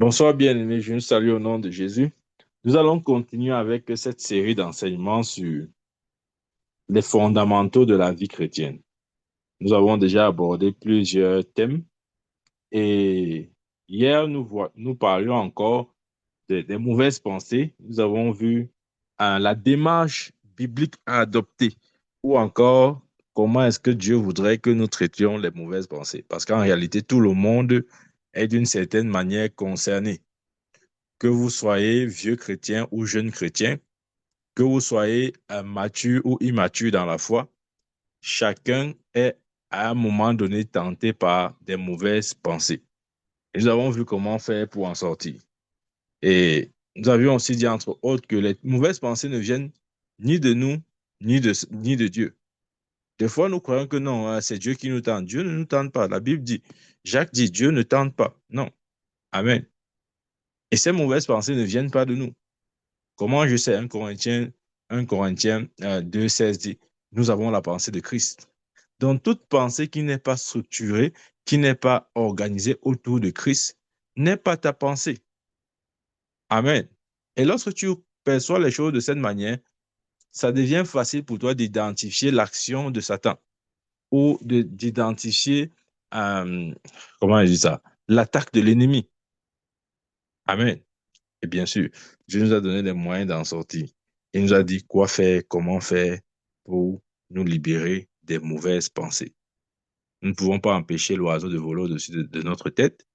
Bonsoir bien-aimés, je vous salue au nom de Jésus. Nous allons continuer avec cette série d'enseignements sur les fondamentaux de la vie chrétienne. Nous avons déjà abordé plusieurs thèmes et hier nous parlions encore des mauvaises pensées. Nous avons vu la démarche biblique à adopter ou encore comment est-ce que Dieu voudrait que nous traitions les mauvaises pensées. Parce qu'en réalité, tout le monde est d'une certaine manière concerné. Que vous soyez vieux chrétien ou jeune chrétien, que vous soyez mature ou immature dans la foi, chacun est à un moment donné tenté par des mauvaises pensées. Et nous avons vu comment faire pour en sortir. Et nous avions aussi dit, entre autres, que les mauvaises pensées ne viennent ni de nous, ni de Dieu. Des fois, nous croyons que non, c'est Dieu qui nous tente. Dieu ne nous tente pas. La Bible dit, Jacques dit, Dieu ne tente pas. Non. Amen. Et ces mauvaises pensées ne viennent pas de nous. Comment je sais? 1 Corinthiens 2,16 dit, nous avons la pensée de Christ. Donc, toute pensée qui n'est pas structurée, qui n'est pas organisée autour de Christ, n'est pas ta pensée. Amen. Et lorsque tu perçois les choses de cette manière, ça devient facile pour toi d'identifier l'action de Satan ou d'identifier, euh, comment je dis ça, l'attaque de l'ennemi. Amen. Et bien sûr, Dieu nous a donné les moyens d'en sortir. Il nous a dit quoi faire, comment faire pour nous libérer des mauvaises pensées. Nous ne pouvons pas empêcher l'oiseau de voler au-dessus de notre tête,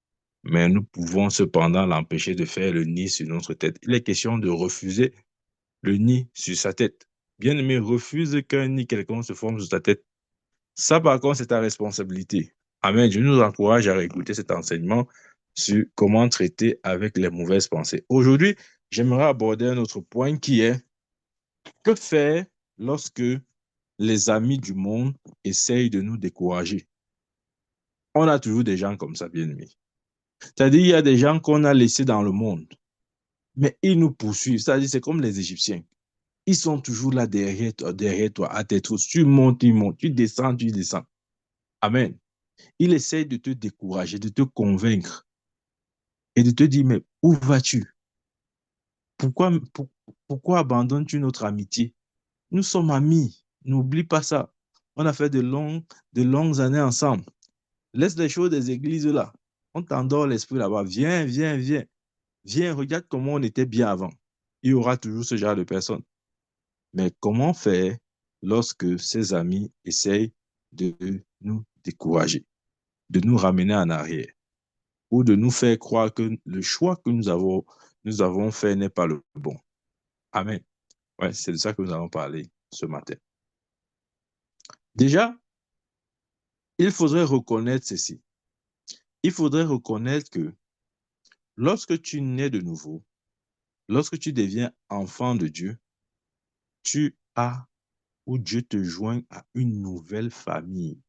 mais nous pouvons cependant l'empêcher de faire le nid sur notre tête. Il est question de refuser le nid sur sa tête. Bien-aimé, refuse qu'un nid quelconque se forme sur ta tête. Ça, par contre, c'est ta responsabilité. Amen. Je nous encourage à réécouter cet enseignement sur comment traiter avec les mauvaises pensées. Aujourd'hui, j'aimerais aborder un autre point qui est que faire lorsque les amis du monde essayent de nous décourager. On a toujours des gens comme ça, bien aimés. C'est-à-dire, il y a des gens qu'on a laissés dans le monde, mais ils nous poursuivent. C'est-à-dire, c'est comme les Égyptiens. Ils sont toujours là derrière toi, à tes trousses. Tu montes, ils montent. Tu descends, tu descends. Amen. Ils essayent de te décourager, de te convaincre et de te dire, mais où vas-tu? Pourquoi, pour- pourquoi abandonnes-tu notre amitié? Nous sommes amis. N'oublie pas ça. On a fait de longues années ensemble. Laisse les choses des églises là. On t'endort l'esprit là-bas. Viens, viens, viens. Viens, regarde comment on était bien avant. Il y aura toujours ce genre de personnes. Mais comment faire lorsque ces amis essayent de nous décourager, de nous ramener en arrière, ou de nous faire croire que le choix que nous avons fait n'est pas le bon? Amen. Ouais, c'est de ça que nous allons parler ce matin. Déjà, il faudrait reconnaître ceci. Il faudrait reconnaître que lorsque tu nais de nouveau, lorsque tu deviens enfant de Dieu, tu as ou Dieu te joint à une nouvelle famille.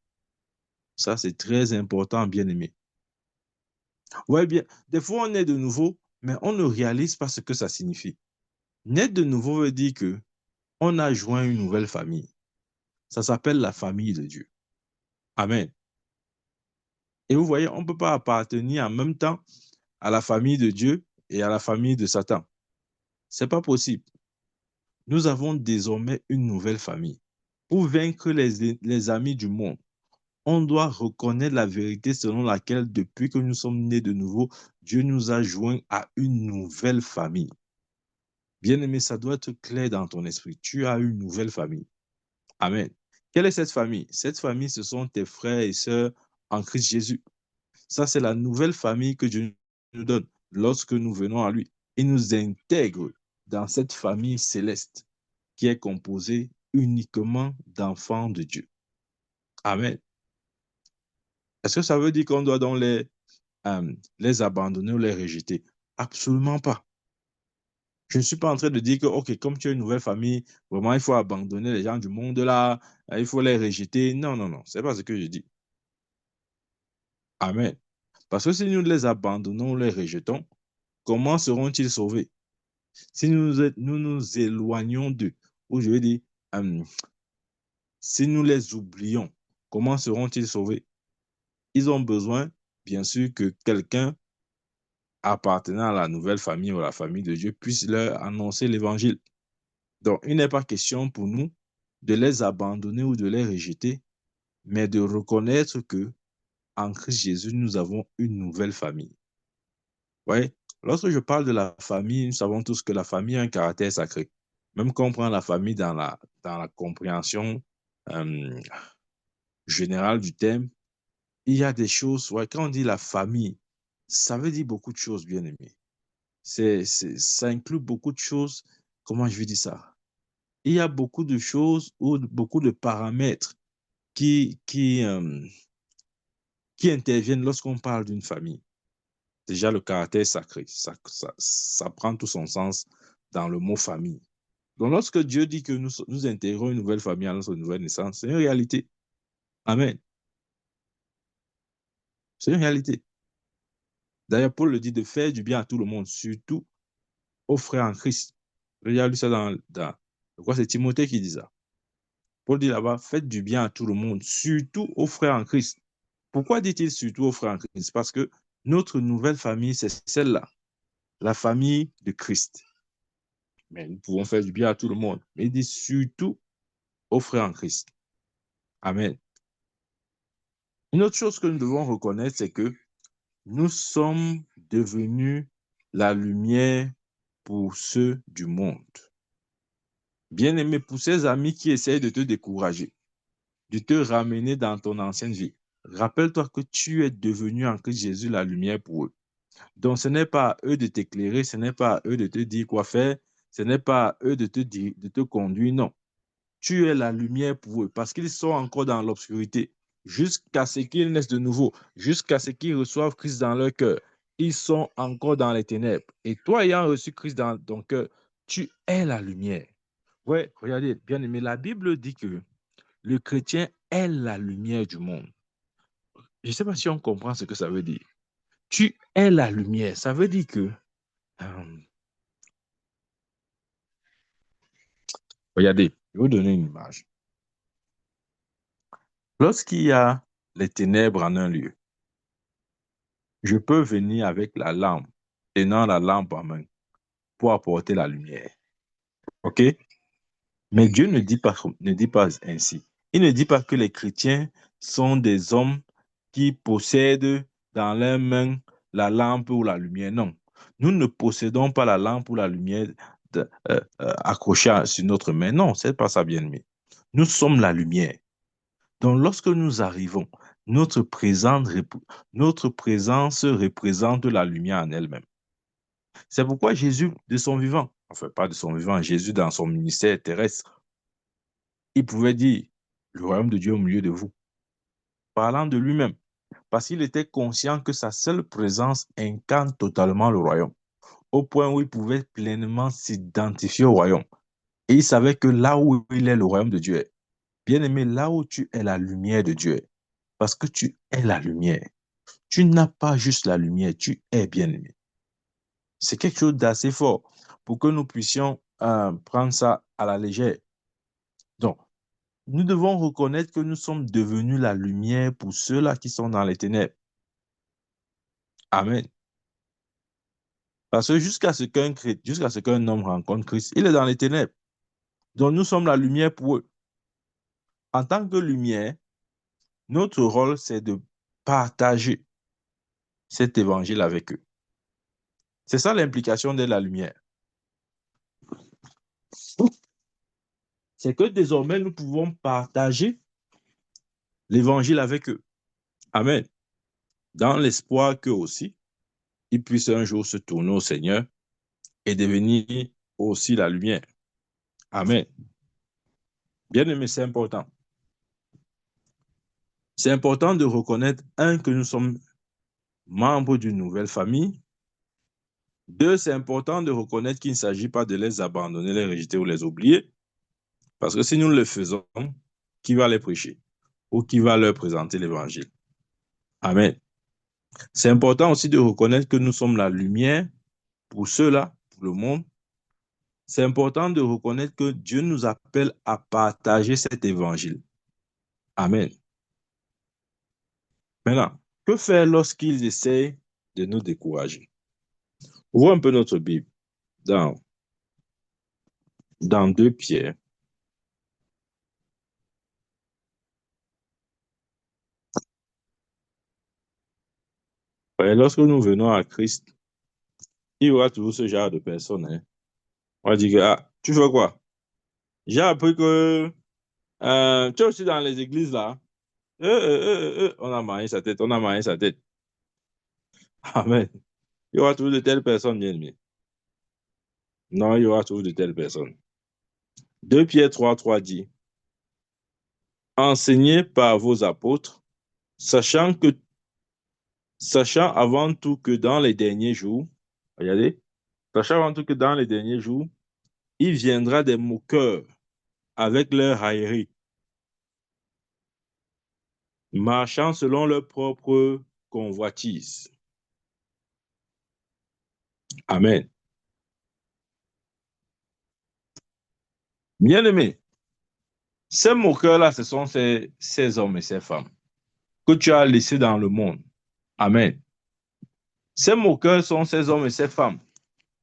Ça, c'est très important, bien-aimé. Ouais, bien, des fois, on est de nouveau, mais on ne réalise pas ce que ça signifie. Naître de nouveau veut dire que on a joint une nouvelle famille. Ça s'appelle la famille de Dieu. Amen. Et vous voyez, on ne peut pas appartenir en même temps à la famille de Dieu et à la famille de Satan. C'est pas possible. Nous avons désormais une nouvelle famille. Pour vaincre les amis du monde, on doit reconnaître la vérité selon laquelle, depuis que nous sommes nés de nouveau, Dieu nous a joints à une nouvelle famille. Bien-aimé, ça doit être clair dans ton esprit. Tu as une nouvelle famille. Amen. Quelle est cette famille? Cette famille, ce sont tes frères et sœurs en Christ Jésus. Ça, c'est la nouvelle famille que Dieu nous donne lorsque nous venons à lui. Il nous intègre dans cette famille céleste qui est composée uniquement d'enfants de Dieu. Amen. Est-ce que ça veut dire qu'on doit donc les abandonner ou les rejeter? Absolument pas. Je ne suis pas en train de dire que, OK, comme tu as une nouvelle famille, vraiment, il faut abandonner les gens du monde là, il faut les rejeter. Non, non, non, c'est pas ce que je dis. Amen. Parce que si nous les abandonnons ou les rejetons, comment seront-ils sauvés? Si nous nous éloignons d'eux, ou je veux dire, euh, si nous les oublions, comment seront-ils sauvés? Ils ont besoin, bien sûr, que quelqu'un appartenant à la nouvelle famille ou à la famille de Dieu puissent leur annoncer l'évangile. Donc, il n'est pas question pour nous de les abandonner ou de les rejeter, mais de reconnaître que en Christ Jésus, nous avons une nouvelle famille. Ouais. Lorsque je parle de la famille, nous savons tous que la famille a un caractère sacré. Même quand on prend la famille dans la compréhension euh, générale du terme, il y a des choses, ouais, quand on dit la famille, ça veut dire beaucoup de choses, bien aimé. Ça inclut beaucoup de choses. Comment je vais dire ça? Il y a beaucoup de choses ou beaucoup de paramètres qui, qui, euh, qui interviennent lorsqu'on parle d'une famille. Déjà, le caractère sacré, ça prend tout son sens dans le mot famille. Donc, lorsque Dieu dit que nous intégrons une nouvelle famille à notre nouvelle naissance, c'est une réalité. Amen. C'est une réalité. D'ailleurs, Paul le dit de faire du bien à tout le monde, surtout aux frères en Christ. Il y a lu ça je crois que c'est Timothée qui dit ça. Paul dit là-bas, faites du bien à tout le monde, surtout aux frères en Christ. Pourquoi dit-il surtout aux frères en Christ? Parce que notre nouvelle famille, c'est celle-là, la famille de Christ. Mais nous pouvons faire du bien à tout le monde. Mais il dit surtout aux frères en Christ. Amen. Une autre chose que nous devons reconnaître, c'est que nous sommes devenus la lumière pour ceux du monde. Bien-aimé, pour ces amis qui essayent de te décourager, de te ramener dans ton ancienne vie, rappelle-toi que tu es devenu en Christ Jésus la lumière pour eux. Donc, ce n'est pas à eux de t'éclairer, ce n'est pas à eux de te dire quoi faire, ce n'est pas à eux de te conduire, non. Tu es la lumière pour eux parce qu'ils sont encore dans l'obscurité jusqu'à ce qu'ils naissent de nouveau, jusqu'à ce qu'ils reçoivent Christ dans leur cœur. Ils sont encore dans les ténèbres. Et toi, ayant reçu Christ dans ton cœur, tu es la lumière. Oui, regardez, bien aimé, la Bible dit que le chrétien est la lumière du monde. Je ne sais pas si on comprend ce que ça veut dire. Tu es la lumière. Ça veut dire que, euh, regardez, je vais vous donner une image. Lorsqu'il y a les ténèbres en un lieu, je peux venir avec la lampe, tenant la lampe en main, pour apporter la lumière. OK? Mais Dieu ne dit pas ainsi. Il ne dit pas que les chrétiens sont des hommes qui possèdent dans leurs mains la lampe ou la lumière. Non. Nous ne possédons pas la lampe ou la lumière accrochée sur notre main. Non, c'est pas ça, bien-aimé. Nous sommes la lumière. Donc, lorsque nous arrivons, notre présence représente la lumière en elle-même. C'est pourquoi Jésus, de son vivant, enfin pas de son vivant, Jésus dans son ministère terrestre, il pouvait dire, le royaume de Dieu au milieu de vous, parlant de lui-même, parce qu'il était conscient que sa seule présence incarne totalement le royaume, au point où il pouvait pleinement s'identifier au royaume. Et il savait que là où il est, le royaume de Dieu est. Bien-aimé, là où tu es, la lumière de Dieu est. Parce que tu es la lumière. Tu n'as pas juste la lumière, tu es bien-aimé. C'est quelque chose d'assez fort pour que nous puissions prendre ça à la légère. Donc, nous devons reconnaître que nous sommes devenus la lumière pour ceux-là qui sont dans les ténèbres. Amen. Parce que jusqu'à ce qu'un homme rencontre Christ, il est dans les ténèbres. Donc, nous sommes la lumière pour eux. En tant que lumière, notre rôle, c'est de partager cet évangile avec eux. C'est ça l'implication de la lumière. C'est que désormais, nous pouvons partager l'évangile avec eux. Amen. Dans l'espoir qu'eux aussi, ils puissent un jour se tourner au Seigneur et devenir aussi la lumière. Amen. Bien aimé, c'est important. C'est important de reconnaître, un, que nous sommes membres d'une nouvelle famille. Deux, c'est important de reconnaître qu'il ne s'agit pas de les abandonner, les rejeter ou les oublier. Parce que si nous le faisons, qui va les prêcher ou qui va leur présenter l'évangile? Amen. C'est important aussi de reconnaître que nous sommes la lumière pour ceux-là, pour le monde. C'est important de reconnaître que Dieu nous appelle à partager cet évangile. Amen. Maintenant, que faire lorsqu'ils essaient de nous décourager? Ouvrons un peu notre Bible dans, dans 2 Pierre. Et lorsque nous venons à Christ, il y aura toujours ce genre de personnes. Hein. On va dire que, ah, tu fais quoi? J'ai appris que tu es aussi dans les églises là. On a marié sa tête, on a marié sa tête. Amen. Il y aura toujours de telles personnes, bien aimés. Non, il y aura toujours de telles personnes. 2 Pierre 3 dit, enseignez par vos apôtres, sachant avant tout que dans les derniers jours, regardez, sachant avant tout que dans les derniers jours, il viendra des moqueurs avec leur raillerie, marchant selon leur propre convoitise. Amen. Bien-aimés, ces moqueurs-là, ce sont ces hommes et ces femmes que tu as laissés dans le monde. Amen. Ces moqueurs sont ces hommes et ces femmes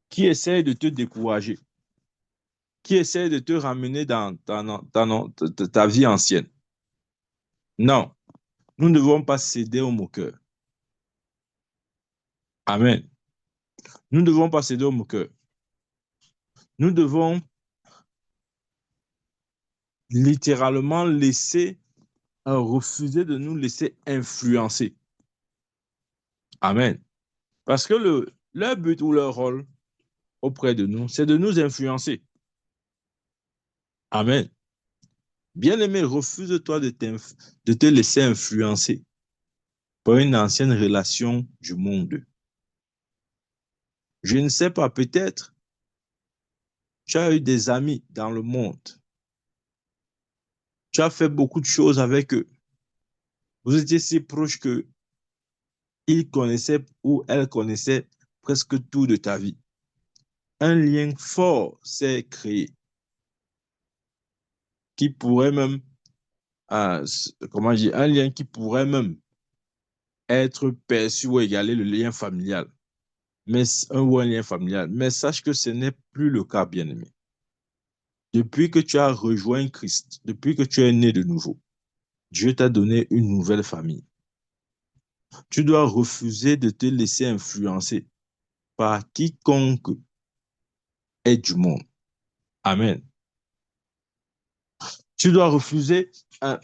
qui essayent de te décourager, qui essayent de te ramener dans ta vie ancienne. Non, nous ne devons pas céder aux moqueurs. Amen. Nous ne devons pas céder aux moqueurs. Nous devons littéralement refuser de nous laisser influencer. Amen. Parce que leur but ou leur rôle auprès de nous, c'est de nous influencer. Amen. Bien-aimé, refuse-toi de te laisser influencer par une ancienne relation du monde. Je ne sais pas, peut-être tu as eu des amis dans le monde. Tu as fait beaucoup de choses avec eux. Vous étiez si proches que ils connaissaient ou elles connaissaient presque tout de ta vie. Un lien fort s'est créé qui pourrait même, comment dire, un lien qui pourrait même être perçu ou égaler le lien familial, ou un lien familial. Mais sache que ce n'est plus le cas, bien-aimé. Depuis que tu as rejoint Christ, depuis que tu es né de nouveau, Dieu t'a donné une nouvelle famille. Tu dois refuser de te laisser influencer par quiconque est du monde. Amen. Tu dois refuser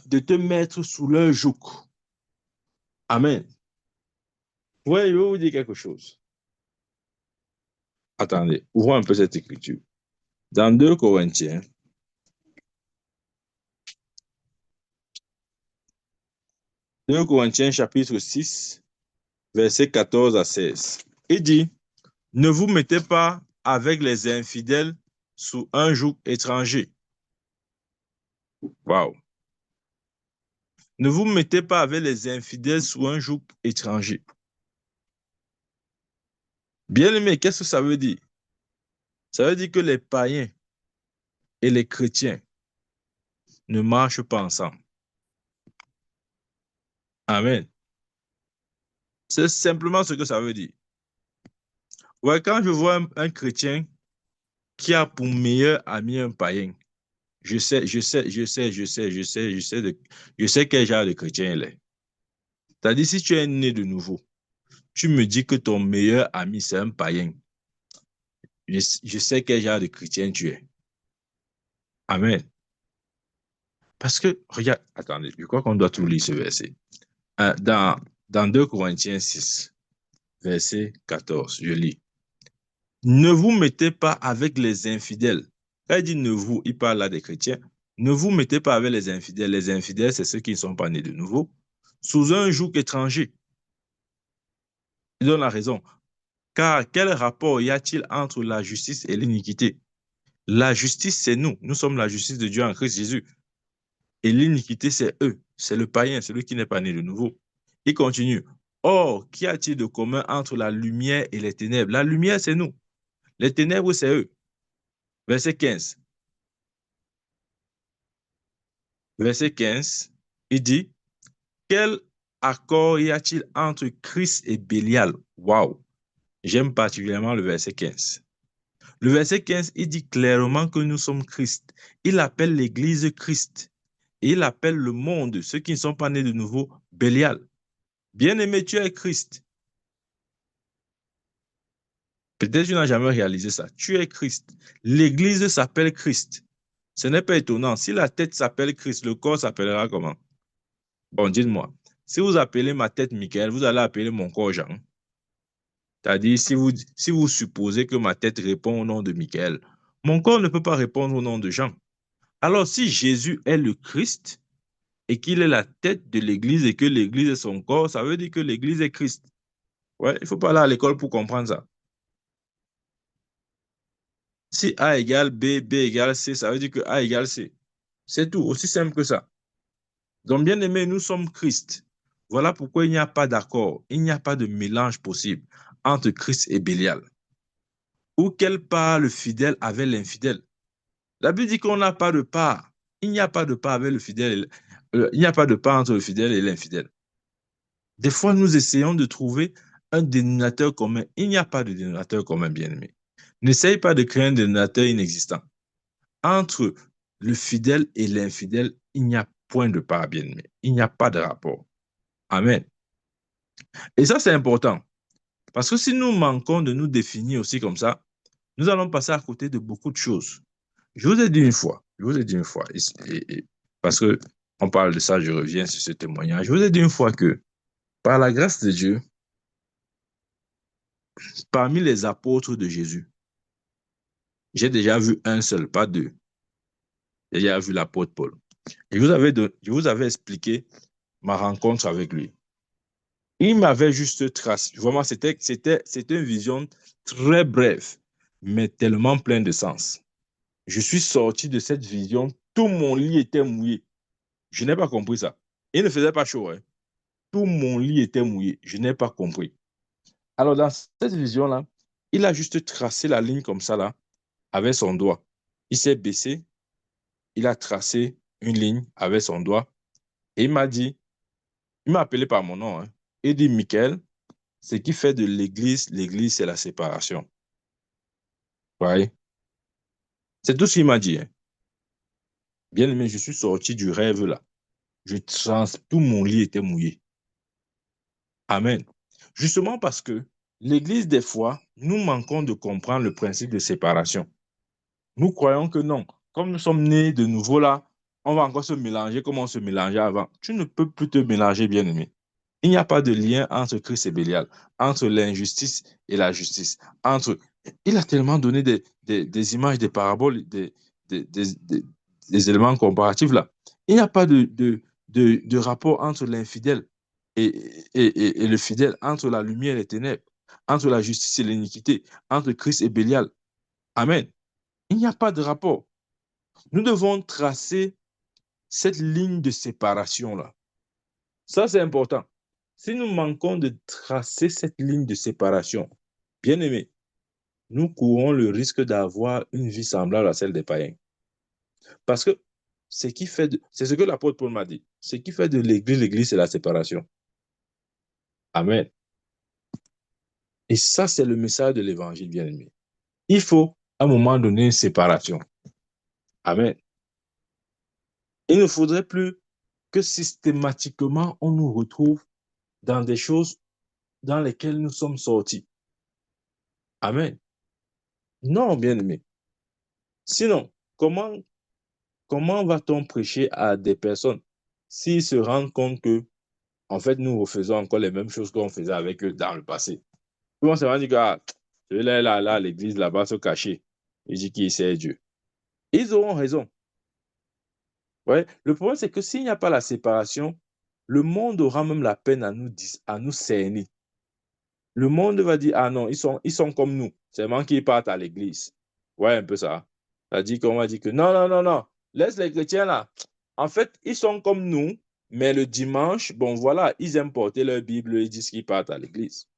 de te mettre sous leur joug. Amen. Ouais, je vais vous dire quelque chose. Attendez, ouvrons un peu cette écriture. Dans 2 Corinthiens chapitre 6, versets 14 à 16, il dit, ne vous mettez pas avec les infidèles sous un joug étranger. Waouh. Ne vous mettez pas avec les infidèles sous un joug étranger. Bien aimé, qu'est-ce que ça veut dire? Ça veut dire que les païens et les chrétiens ne marchent pas ensemble. Amen. C'est simplement ce que ça veut dire. Ouais, quand je vois un chrétien qui a pour meilleur ami un païen, je sais quel genre de chrétien il est. C'est-à-dire, si tu es né de nouveau, tu me dis que ton meilleur ami, c'est un païen. Je sais quel genre de chrétien tu es. Amen. Parce que, regarde, attendez, je crois qu'on doit tout lire ce verset. Dans, dans 2 Corinthiens 6, verset 14, je lis. Ne vous mettez pas avec les infidèles. Quand il dit ne vous, il parle là des chrétiens. Ne vous mettez pas avec les infidèles. Les infidèles, c'est ceux qui ne sont pas nés de nouveau. Sous un joug étranger. Il donne la raison. Car quel rapport y a-t-il entre la justice et l'iniquité? La justice, c'est nous. Nous sommes la justice de Dieu en Christ Jésus. Et l'iniquité, c'est eux. C'est le païen, celui qui n'est pas né de nouveau. Il continue. Or, qu'y a-t-il de commun entre la lumière et les ténèbres? La lumière, c'est nous. Les ténèbres, c'est eux. Verset 15. Verset 15, il dit, quel accord y a-t-il entre Christ et Bélial? Waouh! J'aime particulièrement le verset 15. Le verset 15, il dit clairement que nous sommes Christ. Il appelle l'Église Christ. Et il appelle le monde, ceux qui ne sont pas nés de nouveau, Bélial. Bien-aimé, tu es Christ. Peut-être que tu n'as jamais réalisé ça. Tu es Christ. L'Église s'appelle Christ. Ce n'est pas étonnant. Si la tête s'appelle Christ, le corps s'appellera comment? Bon, dites-moi. Si vous appelez ma tête Michael, vous allez appeler mon corps Jean. C'est-à-dire, si vous supposez que ma tête répond au nom de Michael, mon corps ne peut pas répondre au nom de Jean. Alors, si Jésus est le Christ et qu'il est la tête de l'Église et que l'Église est son corps, ça veut dire que l'Église est Christ. Ouais, il ne faut pas aller à l'école pour comprendre ça. Si A égale B, B égale C, ça veut dire que A égale C. C'est tout, aussi simple que ça. Donc, bien aimé, nous sommes Christ. Voilà pourquoi il n'y a pas d'accord, il n'y a pas de mélange possible entre Christ et Bélial. Ou quelle part le fidèle avec l'infidèle. La Bible dit qu'on n'a pas de part. Il n'y a pas de part avec le fidèle. Il n'y a pas de part entre le fidèle et l'infidèle. Des fois, nous essayons de trouver un dénominateur commun. Il n'y a pas de dénominateur commun, bien-aimé. N'essaye pas de créer un dénominateur inexistant. Entre le fidèle et l'infidèle, il n'y a point de part, bien-aimé. Il n'y a pas de rapport. Amen. Et ça, c'est important. Parce que si nous manquons de nous définir aussi comme ça, nous allons passer à côté de beaucoup de choses. Je vous ai dit une fois, parce que on parle de ça, je reviens sur ce témoignage. Je vous ai dit une fois que, par la grâce de Dieu, parmi les apôtres de Jésus, j'ai déjà vu un seul, pas deux. J'ai déjà vu l'apôtre Paul. Je vous avais expliqué ma rencontre avec lui. Il m'avait juste tracé. Vraiment, c'était une vision très brève, mais tellement pleine de sens. Je suis sorti de cette vision, tout mon lit était mouillé. Je n'ai pas compris ça. Il ne faisait pas chaud, hein. Tout mon lit était mouillé. Je n'ai pas compris. Alors, dans cette vision-là, il a juste tracé la ligne comme ça, là, avec son doigt. Il s'est baissé, il a tracé une ligne avec son doigt et il m'a appelé par mon nom, hein. Il dit, Michael, ce qui fait de l'Église, c'est la séparation. Vous voyez? C'est tout ce qu'il m'a dit, hein. Bien aimé, je suis sorti du rêve, là. Tout mon lit était mouillé. Amen. Justement parce que l'Église, des fois, nous manquons de comprendre le principe de séparation. Nous croyons que non. Comme nous sommes nés de nouveau là, on va encore se mélanger comme on se mélangeait avant. Tu ne peux plus te mélanger, bien-aimé. Il n'y a pas de lien entre Christ et Bélial, entre l'injustice et la justice. Il a tellement donné des images, des paraboles, des éléments comparatifs là. Il n'y a pas de rapport entre l'infidèle et le fidèle, entre la lumière et les ténèbres, entre la justice et l'iniquité, entre Christ et Bélial. Amen. Il n'y a pas de rapport. Nous devons tracer cette ligne de séparation-là. Ça, c'est important. Si nous manquons de tracer cette ligne de séparation, bien aimé, nous courons le risque d'avoir une vie semblable à celle des païens. Parce que c'est ce que l'apôtre Paul m'a dit. Ce qui fait de l'Église, c'est la séparation. Amen. Et ça, c'est le message de l'Évangile, bien aimé. Il faut, à un moment donné, une séparation. Amen. Il ne faudrait plus que systématiquement, on nous retrouve dans des choses dans lesquelles nous sommes sortis. Amen. Non, bien aimé. Sinon, comment va-t-on prêcher à des personnes s'ils se rendent compte que, en fait, nous refaisons encore les mêmes choses qu'on faisait avec eux dans le passé? Comment ça va dire que, celui-là est là, l'église là-bas se cacher. Il dit qu'il sait Dieu. Ils auront raison. Ouais. Le problème, c'est que s'il n'y a pas la séparation, le monde aura même la peine à nous cerner. Le monde va dire, ah non, ils sont comme nous, seulement qu'ils partent à l'église. Ouais, un peu ça. C'est-à-dire qu'on va dire que non, non, non, non, laisse les chrétiens là. En fait, ils sont comme nous, mais le dimanche, bon voilà, ils aiment porter leur Bible, ils disent qu'ils partent à l'église.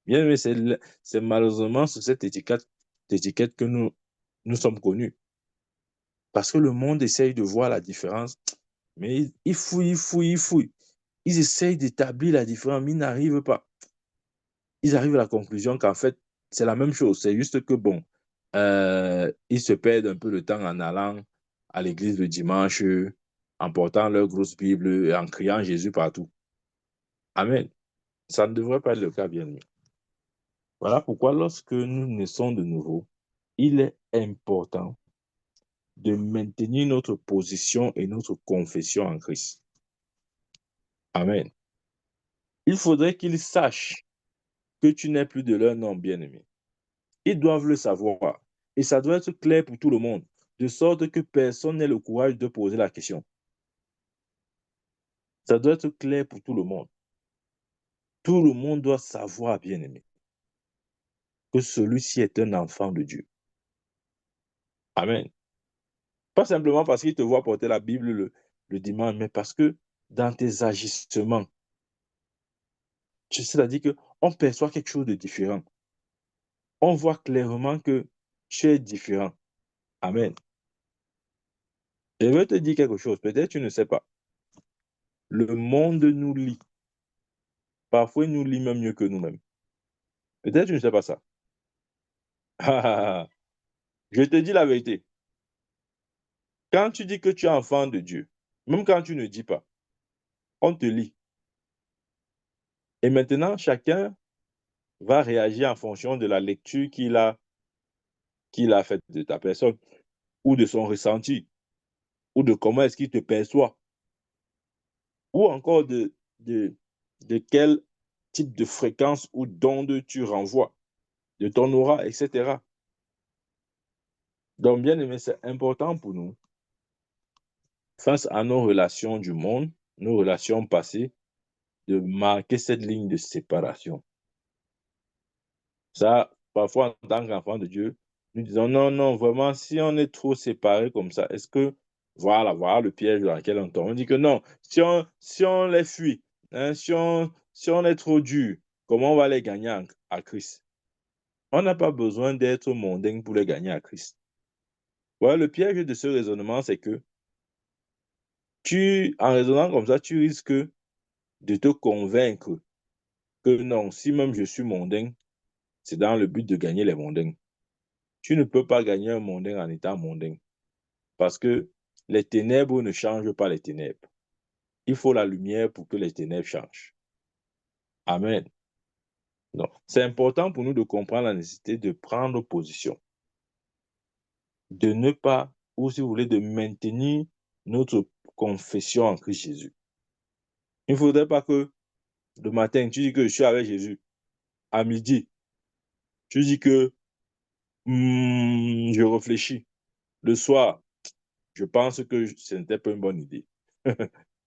Bien, mais c'est malheureusement sur cette étiquette que nous sommes connus. Parce que le monde essaye de voir la différence, mais ils fouillent, ils fouillent, ils fouillent. Ils essayent d'établir la différence, mais ils n'arrivent pas. ils arrivent à la conclusion qu'en fait, c'est la même chose. C'est juste que, bon, ils se perdent un peu le temps en allant à l'église le dimanche, en portant leur grosse Bible et en criant Jésus partout. Amen. Ça ne devrait pas être le cas, bien aimé. Voilà pourquoi, lorsque nous naissons de nouveau, il est important de maintenir notre position et notre confession en Christ. Amen. Il faudrait qu'ils sachent que tu n'es plus de leur nom, bien-aimé. Ils doivent le savoir. Et ça doit être clair pour tout le monde, de sorte que personne n'ait le courage de poser la question. Ça doit être clair pour tout le monde. Tout le monde doit savoir, bien-aimé, que celui-ci est un enfant de Dieu. Amen. Pas simplement parce qu'il te voit porter la Bible le dimanche, mais parce que dans tes agissements, c'est-à-dire qu'on perçoit quelque chose de différent. On voit clairement que tu es différent. Amen. Je veux te dire quelque chose, peut-être tu ne sais pas. Le monde nous lit. Parfois, il nous lit même mieux que nous-mêmes. Peut-être tu ne sais pas ça. Je te dis la vérité. Quand tu dis que tu es enfant de Dieu, même quand tu ne dis pas, on te lit. Et maintenant, chacun va réagir en fonction de la lecture qu'il a faite de ta personne, ou de son ressenti, ou de comment est-ce qu'il te perçoit, ou encore de quel type de fréquence ou d'onde tu renvoies, de ton aura, etc. Donc, bien aimé, c'est important pour nous, face à nos relations du monde, nos relations passées, de marquer cette ligne de séparation. Ça, parfois, en tant qu'enfant de Dieu, nous disons non, non, vraiment, si on est trop séparés comme ça, est-ce que, voilà le piège dans lequel on tombe. On dit que non, si on les fuit, hein, si on est trop dur, comment on va les gagner à Christ? On n'a pas besoin d'être mondain pour les gagner à Christ. Voilà, le piège de ce raisonnement, c'est que en raisonnant comme ça, tu risques de te convaincre que non, si même je suis mondain, c'est dans le but de gagner les mondains. Tu ne peux pas gagner un mondain en étant mondain. Parce que les ténèbres ne changent pas les ténèbres. Il faut la lumière pour que les ténèbres changent. Amen. Donc, c'est important pour nous de comprendre la nécessité de prendre position, de ne pas, ou si vous voulez, de maintenir notre confession en Christ Jésus. Il ne faudrait pas que le matin, tu dis que je suis avec Jésus. À midi, tu dis que je réfléchis. Le soir, je pense que ce n'était pas une bonne idée.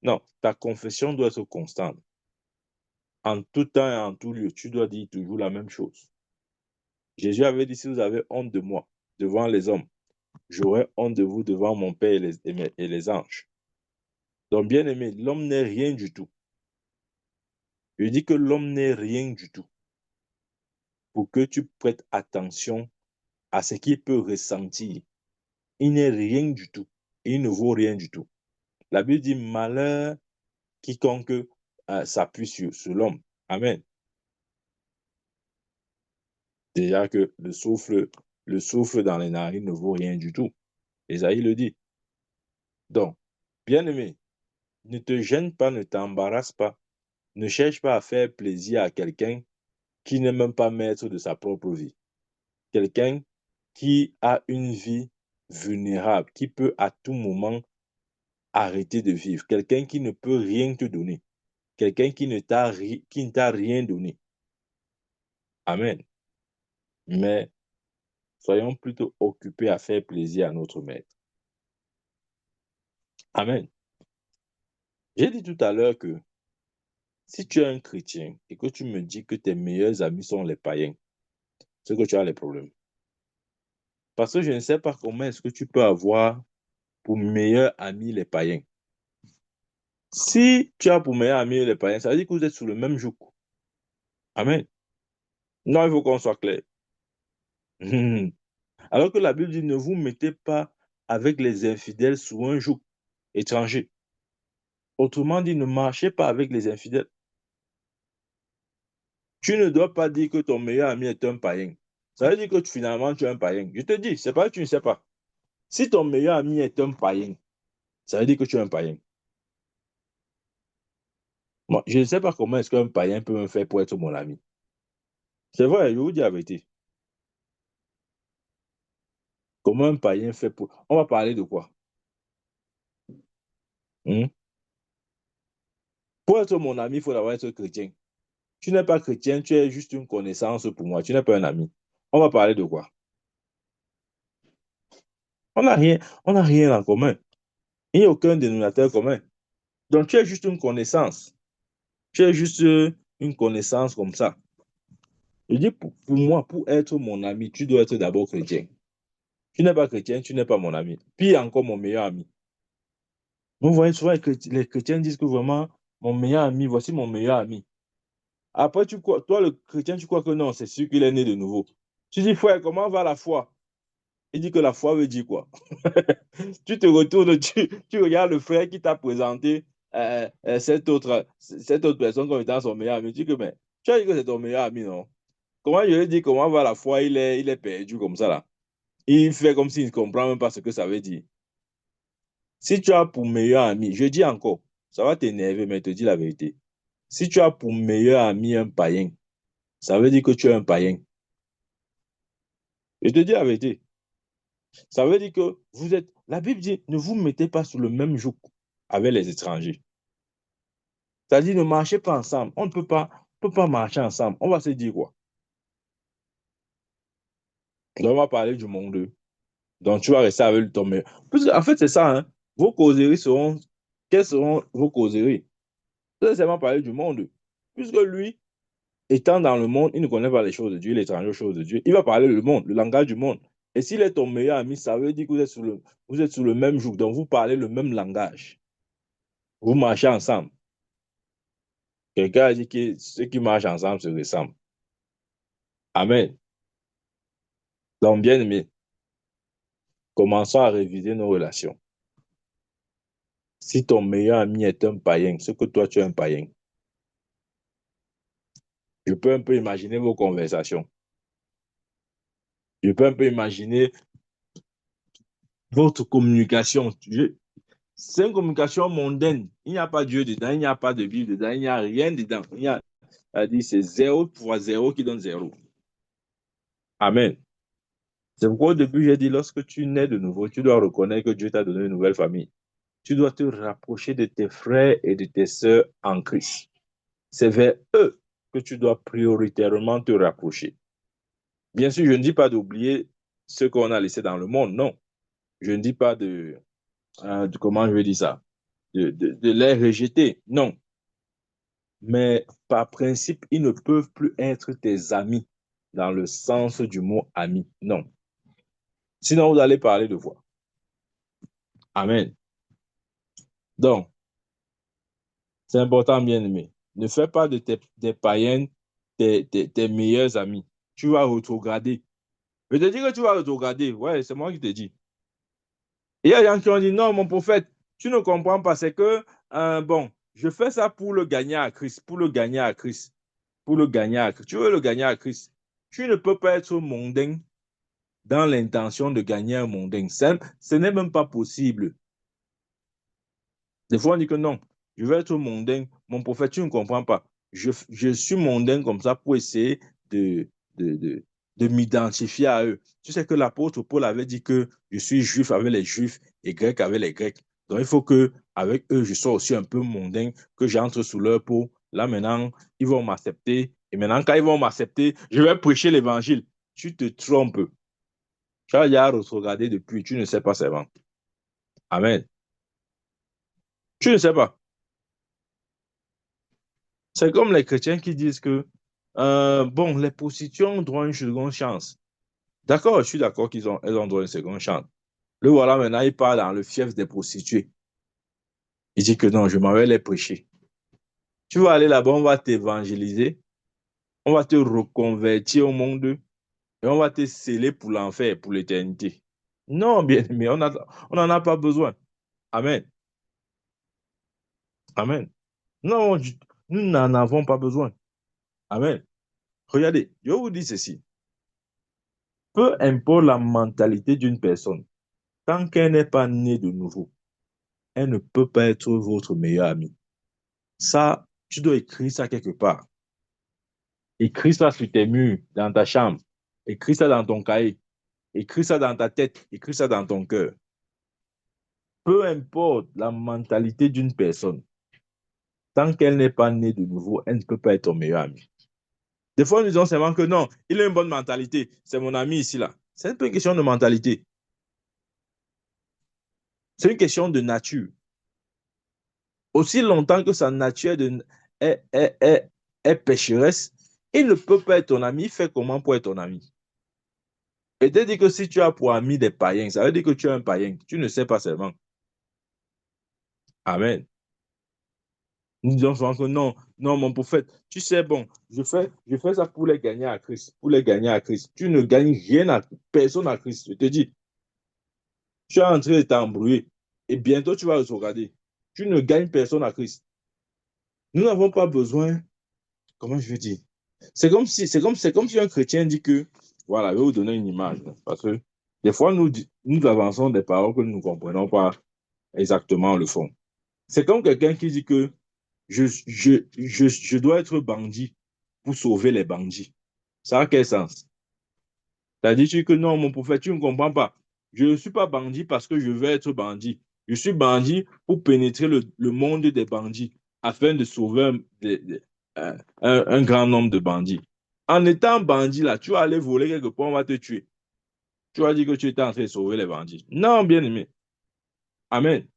Non, ta confession doit être constante. En tout temps et en tout lieu, tu dois dire toujours la même chose. Jésus avait dit, si vous avez honte de moi devant les hommes, j'aurai honte de vous devant mon Père et les anges. Donc, bien aimé, l'homme n'est rien du tout. Je dis que l'homme n'est rien du tout. Pour que tu prêtes attention à ce qu'il peut ressentir. Il n'est rien du tout. Il ne vaut rien du tout. La Bible dit malheur quiconque s'appuie sur l'homme. Amen. Déjà que le souffle dans les narines ne vaut rien du tout. Ésaïe le dit. Donc, bien-aimé, ne te gêne pas, ne t'embarrasse pas. Ne cherche pas à faire plaisir à quelqu'un qui n'est même pas maître de sa propre vie. Quelqu'un qui a une vie vulnérable, qui peut à tout moment arrêter de vivre. Quelqu'un qui ne peut rien te donner. Quelqu'un qui ne t'a rien donné. Amen. Mais soyons plutôt occupés à faire plaisir à notre maître. Amen. J'ai dit tout à l'heure que si tu es un chrétien et que tu me dis que tes meilleurs amis sont les païens, c'est que tu as les problèmes. Parce que je ne sais pas comment est-ce que tu peux avoir pour meilleurs amis les païens. Si tu as pour meilleurs amis les païens, ça veut dire que vous êtes sous le même joug. Amen. Non, il faut qu'on soit clair. Alors que la Bible dit, ne vous mettez pas avec les infidèles sous un joug étranger. Autrement dit, ne marchez pas avec les infidèles. Tu ne dois pas dire que ton meilleur ami est un païen. Ça veut dire que finalement, tu es un païen. Je te dis, c'est pas que tu ne sais pas. Si ton meilleur ami est un païen, ça veut dire que tu es un païen. Moi, je ne sais pas comment est-ce qu'un païen peut me faire pour être mon ami. C'est vrai, je vous dis la vérité. Comment un païen fait pour... On va parler de quoi? Hmm? Pour être mon ami, il faut d'abord être chrétien. Tu n'es pas chrétien, tu es juste une connaissance pour moi. Tu n'es pas un ami. On va parler de quoi? On n'a rien en commun. Il n'y a aucun dénominateur commun. Donc, tu es juste une connaissance. Tu es juste une connaissance comme ça. Je dis, pour moi, pour être mon ami, tu dois être d'abord chrétien. Tu n'es pas chrétien, tu n'es pas mon ami. Puis encore mon meilleur ami. Vous voyez souvent les chrétiens disent que vraiment, mon meilleur ami, voici mon meilleur ami. Après, toi, le chrétien, tu crois que non, c'est sûr qu'il est né de nouveau. Tu dis, frère, comment va la foi? Il dit que la foi veut dire quoi? Tu te retournes, tu regardes le frère qui t'a présenté cette autre personne comme étant son meilleur ami. Tu dis que, mais, tu as dit que c'est ton meilleur ami, non? Comment je lui dis comment va la foi? Il est perdu comme ça, là. Il fait comme s'il ne comprend même pas ce que ça veut dire. Si tu as pour meilleur ami, je dis encore, ça va t'énerver, mais je te dis la vérité. Si tu as pour meilleur ami un païen, ça veut dire que tu es un païen. Je te dis la vérité. Ça veut dire que vous êtes. La Bible dit, ne vous mettez pas sur le même joug avec les étrangers. C'est-à-dire, ne marchez pas ensemble. On ne peut pas marcher ensemble. On va se dire quoi? Donc, on va parler du monde. Donc, tu vas rester avec ton meilleur. En fait, c'est ça, hein. Vos causeries seront. Quelles seront vos causeries? Vous allez seulement parler du monde. Puisque lui, étant dans le monde, il ne connaît pas les choses de Dieu, l'étranger choses de Dieu. Il va parler le monde, le langage du monde. Et s'il est ton meilleur ami, ça veut dire que vous êtes sur le même joug. Donc, vous parlez le même langage. Vous marchez ensemble. Quelqu'un a dit que ceux qui marchent ensemble se ressemblent. Amen. Donc, bien aimé, commençons à réviser nos relations. Si ton meilleur ami est un païen, ce que toi tu es un païen, je peux un peu imaginer vos conversations. Je peux un peu imaginer votre communication. C'est une communication mondaine. Il n'y a pas Dieu dedans, il n'y a pas de Bible dedans, il n'y a rien dedans. C'est 0 fois 0 qui donne 0. Amen. C'est pourquoi au début, j'ai dit, lorsque tu nais de nouveau, tu dois reconnaître que Dieu t'a donné une nouvelle famille. Tu dois te rapprocher de tes frères et de tes sœurs en Christ. C'est vers eux que tu dois prioritairement te rapprocher. Bien sûr, je ne dis pas d'oublier ceux qu'on a laissés dans le monde, non. Je ne dis pas comment je vais dire ça, de les rejeter, non. Mais par principe, ils ne peuvent plus être tes amis dans le sens du mot ami, non. Sinon, vous allez parler de quoi? Amen. Donc, c'est important, bien aimé. Ne fais pas des païens tes meilleurs amis. Tu vas retrograder. Je te dis que tu vas retrograder. Ouais, c'est moi qui te dis. Et il y a des gens qui ont dit, non, mon prophète, tu ne comprends pas. C'est que, bon, je fais ça pour le gagner à Christ, pour le gagner à Christ, pour le gagner à Christ. Tu veux le gagner à Christ. Tu ne peux pas être mondain dans l'intention de gagner un mondain. Ce n'est même pas possible. Des fois, on dit que non, je vais être mondain. Mon prophète, tu ne comprends pas. Je suis mondain comme ça pour essayer de, de, de, de m'identifier à eux. Tu sais que l'apôtre Paul avait dit que je suis juif avec les juifs et grec avec les grecs. Donc, il faut que avec eux, je sois aussi un peu mondain, que j'entre sous leur peau. Là, maintenant, ils vont m'accepter. Et maintenant, quand ils vont m'accepter, je vais prêcher l'évangile. Tu te trompes. Tu as déjà retrogradé depuis, tu ne sais pas seulement. Amen. Tu ne sais pas. C'est comme les chrétiens qui disent que, bon, les prostituées ont droit à une seconde chance. D'accord, je suis d'accord elles ont droit à une seconde chance. Le voilà maintenant, il part dans le fief des prostituées. Il dit que non, je m'en vais les prêcher. Tu vas aller là-bas, on va t'évangéliser, on va te reconvertir au monde et on va te sceller pour l'enfer, pour l'éternité. Non, bien aimé, on n'en a pas besoin. Amen. Amen. Non, nous n'en avons pas besoin. Amen. Regardez, je vous dis ceci. Peu importe la mentalité d'une personne, tant qu'elle n'est pas née de nouveau, elle ne peut pas être votre meilleure amie. Ça, tu dois écrire ça quelque part. Écris ça sur tes murs, dans ta chambre. Écris ça dans ton cahier. Écris ça dans ta tête. Écris ça dans ton cœur. Peu importe la mentalité d'une personne, tant qu'elle n'est pas née de nouveau, elle ne peut pas être ton meilleur ami. Des fois, nous disons seulement que non, il a une bonne mentalité. C'est mon ami ici, là. C'est pas une question de mentalité. C'est une question de nature. Aussi longtemps que sa nature est pécheresse, il ne peut pas être ton ami. Il fait comment pour être ton ami? Et te dit que si tu as pour ami des païens, ça veut dire que tu es un païen. Tu ne sais pas seulement. Amen. Nous disons souvent que non, non, mon prophète, tu sais, bon, je fais ça pour les gagner à Christ, pour les gagner à Christ. Tu ne gagnes rien à personne à Christ. Je te dis, tu es en train de t'embrouiller et bientôt tu vas te regarder. Tu ne gagnes personne à Christ. Nous n'avons pas besoin, comment je veux dire? C'est comme si un chrétien dit que, voilà, je vais vous donner une image. Parce que des fois, nous avançons des paroles que nous ne comprenons pas exactement le fond. C'est comme quelqu'un qui dit que je dois être bandit pour sauver les bandits. Ça a quel sens? C'est-à-dire que non, mon prophète, tu ne comprends pas. Je ne suis pas bandit parce que je veux être bandit. Je suis bandit pour pénétrer le monde des bandits afin de sauver un grand nombre de bandits. En étant bandit, là, tu vas aller voler quelque part, on va te tuer. Tu vas dire que tu étais en train de sauver les bandits. Non, bien aimé. Amen.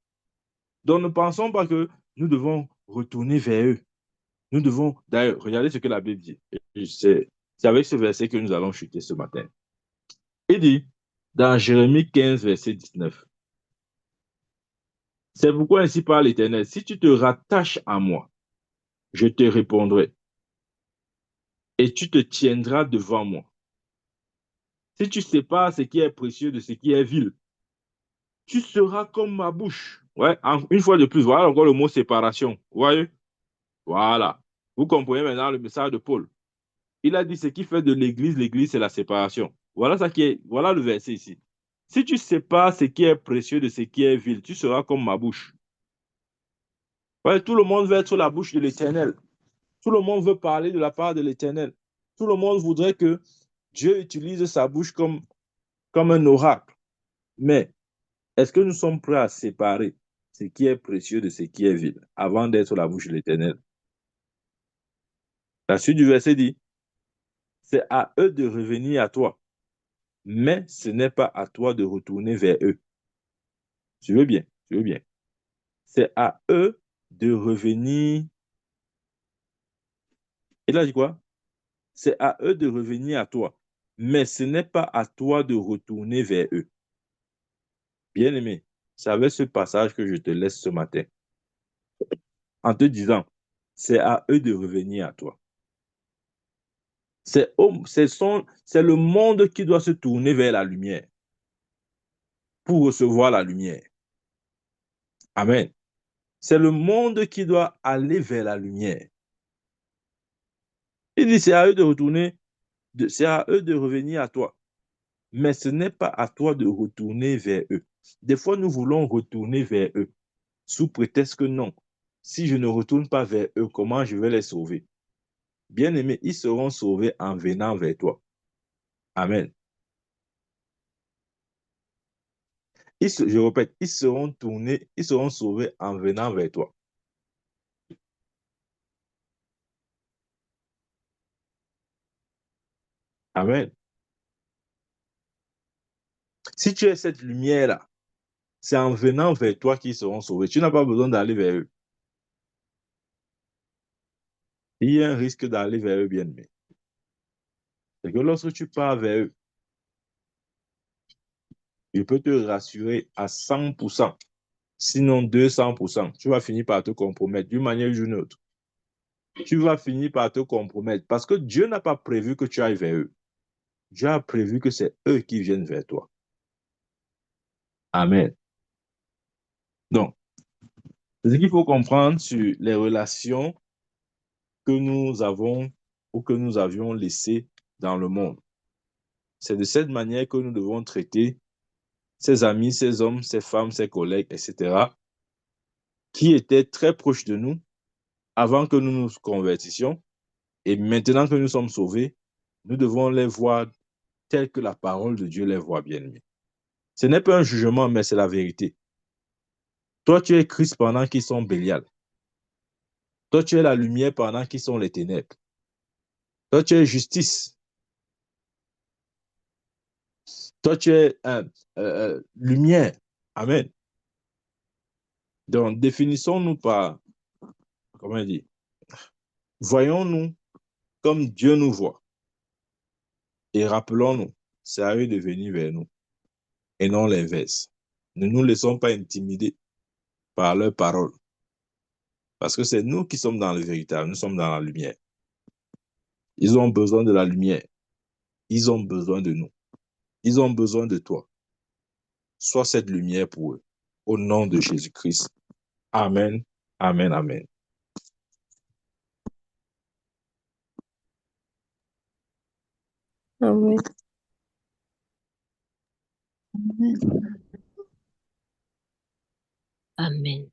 Donc, ne pensons pas que nous devons retourner vers eux. Nous devons, d'ailleurs, regarder ce que la Bible dit. C'est avec ce verset que nous allons chuter ce matin. Il dit, dans Jérémie 15, verset 19, c'est pourquoi ainsi parle l'Éternel, si tu te rattaches à moi, je te répondrai et tu te tiendras devant moi. Si tu sépares ce qui est précieux de ce qui est vil, tu seras comme ma bouche. Ouais, une fois de plus, voilà encore le mot séparation. Vous voyez? Voilà. Vous comprenez maintenant le message de Paul. Il a dit ce qui fait de l'Église, c'est la séparation. Voilà le verset ici. Si tu sépares ce qui est précieux de ce qui est vil, tu seras comme ma bouche. Ouais, tout le monde veut être la bouche de l'Éternel. Tout le monde veut parler de la part de l'Éternel. Tout le monde voudrait que Dieu utilise sa bouche comme un oracle. Mais est-ce que nous sommes prêts à séparer ce qui est précieux de ce qui est vil avant d'être la bouche de l'Éternel? La suite du verset dit, c'est à eux de revenir à toi, mais ce n'est pas à toi de retourner vers eux. Tu veux bien, tu veux bien. C'est à eux de revenir. Et là, dit quoi? C'est à eux de revenir à toi, mais ce n'est pas à toi de retourner vers eux. Bien-aimé, c'est avec ce passage que je te laisse ce matin, en te disant, c'est à eux de revenir à toi. C'est le monde qui doit se tourner vers la lumière pour recevoir la lumière. Amen. C'est le monde qui doit aller vers la lumière. Il dit, c'est à eux de retourner, c'est à eux de revenir à toi. Mais ce n'est pas à toi de retourner vers eux. Des fois, nous voulons retourner vers eux, sous prétexte que non. Si je ne retourne pas vers eux, comment je vais les sauver? Bien-aimés, ils seront sauvés en venant vers toi. Amen. Je répète, ils seront sauvés en venant vers toi. Amen. Si tu es cette lumière-là, c'est en venant vers toi qu'ils seront sauvés. Tu n'as pas besoin d'aller vers eux. Il y a un risque d'aller vers eux, bien-aimé. C'est que lorsque tu pars vers eux, je peux te rassurer à 100%, sinon 200%, tu vas finir par te compromettre d'une manière ou d'une autre. Tu vas finir par te compromettre parce que Dieu n'a pas prévu que tu ailles vers eux. Dieu a prévu que c'est eux qui viennent vers toi. Amen. Donc, c'est ce qu'il faut comprendre sur les relations que nous avons ou que nous avions laissés dans le monde. C'est de cette manière que nous devons traiter ces amis, ces hommes, ces femmes, ces collègues, etc., qui étaient très proches de nous avant que nous nous convertissions. Et maintenant que nous sommes sauvés, nous devons les voir tels que la parole de Dieu les voit bien mieux. Ce n'est pas un jugement, mais c'est la vérité. Toi, tu es Christ pendant qu'ils sont Bélial. Toi, tu es la lumière pendant qu'ils sont les ténèbres. Toi, tu es justice. Toi, tu es lumière. Amen. Donc, définissons-nous par, comment dire, voyons-nous comme Dieu nous voit. Et rappelons-nous, c'est à eux de venir vers nous et non l'inverse. Ne nous laissons pas intimider par leurs paroles. Parce que c'est nous qui sommes dans le véritable, nous sommes dans la lumière. Ils ont besoin de la lumière. Ils ont besoin de nous. Ils ont besoin de toi. Sois cette lumière pour eux. Au nom de Jésus-Christ. Amen. Amen. Amen. Amen. Amen.